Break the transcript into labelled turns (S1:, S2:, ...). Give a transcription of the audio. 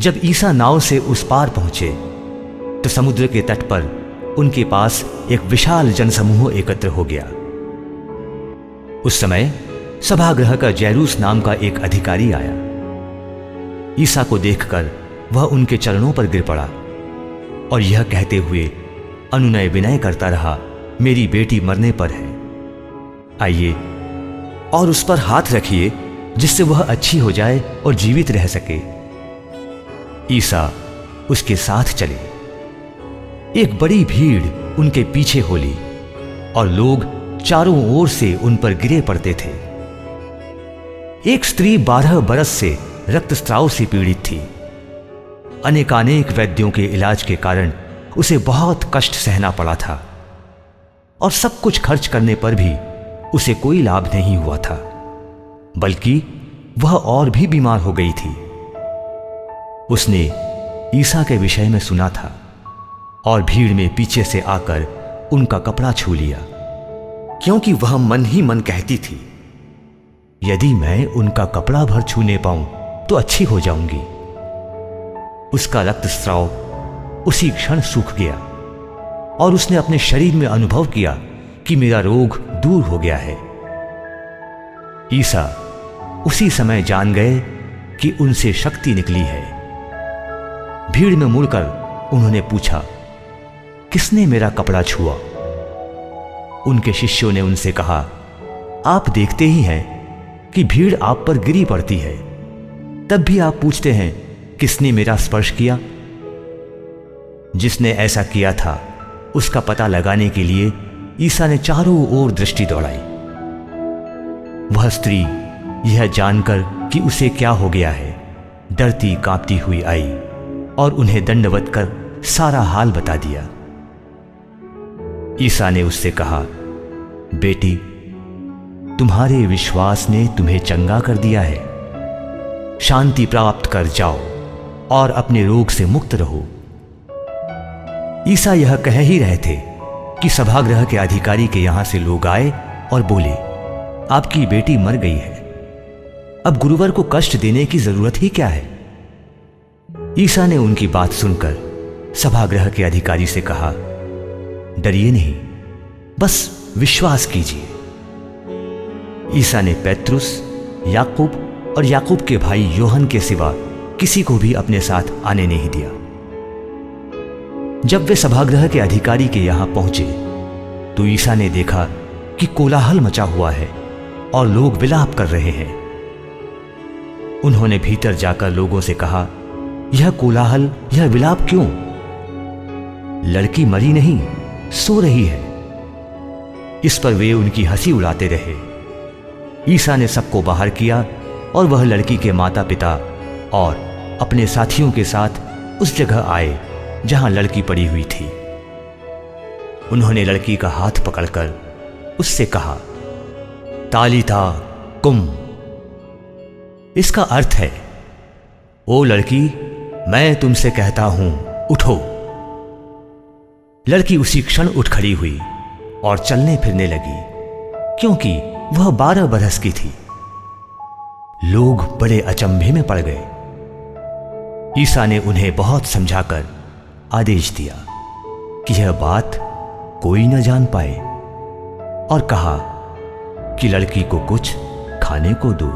S1: जब ईसा नाव से उस पार पहुंचे तो समुद्र के तट पर उनके पास एक विशाल जनसमूह एकत्र हो गया। उस समय सभागृह का जैरूस नाम का एक अधिकारी आया। ईसा को देखकर वह उनके चरणों पर गिर पड़ा और यह कहते हुए अनुनय विनय करता रहा, मेरी बेटी मरने पर है, आइए और उस पर हाथ रखिए जिससे वह अच्छी हो जाए और जीवित रह सके। ईसा उसके साथ चले। एक बड़ी भीड़ उनके पीछे हो ली और लोग चारों ओर से उन पर गिरे पड़ते थे। एक स्त्री 12 बरस से रक्तस्राव से पीड़ित थी। अनेकानेक वैद्यों के इलाज के कारण उसे बहुत कष्ट सहना पड़ा था और सब कुछ खर्च करने पर भी उसे कोई लाभ नहीं हुआ था, बल्कि वह और भी बीमार हो गई थी। उसने ईसा के विषय में सुना था और भीड़ में पीछे से आकर उनका कपड़ा छू लिया, क्योंकि वह मन ही मन कहती थी, यदि मैं उनका कपड़ा भर छूने पाऊं तो अच्छी हो जाऊंगी। उसका रक्तस्राव उसी क्षण सूख गया और उसने अपने शरीर में अनुभव किया कि मेरा रोग दूर हो गया है। ईसा उसी समय जान गए कि उनसे शक्ति निकली है। भीड़ में मुड़कर उन्होंने पूछा, किसने मेरा कपड़ा छुआ? उनके शिष्यों ने उनसे कहा, आप देखते ही हैं कि भीड़ आप पर गिरी पड़ती है, तब भी आप पूछते हैं किसने मेरा स्पर्श किया? जिसने ऐसा किया था उसका पता लगाने के लिए ईसा ने चारों ओर दृष्टि दौड़ाई। वह स्त्री यह जानकर कि उसे क्या हो गया है, डरती कांपती हुई आई और उन्हें दंडवत कर सारा हाल बता दिया। ईसा ने उससे कहा, बेटी, तुम्हारे विश्वास ने तुम्हें चंगा कर दिया है, शांति प्राप्त कर जाओ और अपने रोग से मुक्त रहो। ईसा यह कह ही रहे थे कि सभागृह के अधिकारी के यहां से लोग आए और बोले, आपकी बेटी मर गई है, अब गुरुवर को कष्ट देने की जरूरत ही क्या है? ईसा ने उनकी बात सुनकर सभागृह के अधिकारी से कहा, डरिए नहीं, बस विश्वास कीजिए। ईसा ने पेत्रुस, याकूब और याकूब के भाई योहन के सिवा किसी को भी अपने साथ आने नहीं दिया। जब वे सभागृह के अधिकारी के यहां पहुंचे तो ईसा ने देखा कि कोलाहल मचा हुआ है और लोग विलाप कर रहे हैं। उन्होंने भीतर जाकर लोगों से कहा, यह कोलाहल, यह विलाप क्यों? लड़की मरी नहीं, सो रही है। इस पर वे उनकी हंसी उड़ाते रहे। ईसा ने सबको बाहर किया और वह लड़की के माता पिता और अपने साथियों के साथ उस जगह आए जहां लड़की पड़ी हुई थी। उन्होंने लड़की का हाथ पकड़कर उससे कहा, तालिता कुम। इसका अर्थ है, ओ लड़की, मैं तुमसे कहता हूं, उठो। लड़की उसी क्षण उठ खड़ी हुई और चलने फिरने लगी, क्योंकि वह 12 बरस की थी। लोग बड़े अचंभे में पड़ गए। ईसा ने उन्हें बहुत समझाकर आदेश दिया कि यह बात कोई न जान पाए और कहा कि लड़की को कुछ खाने को दो।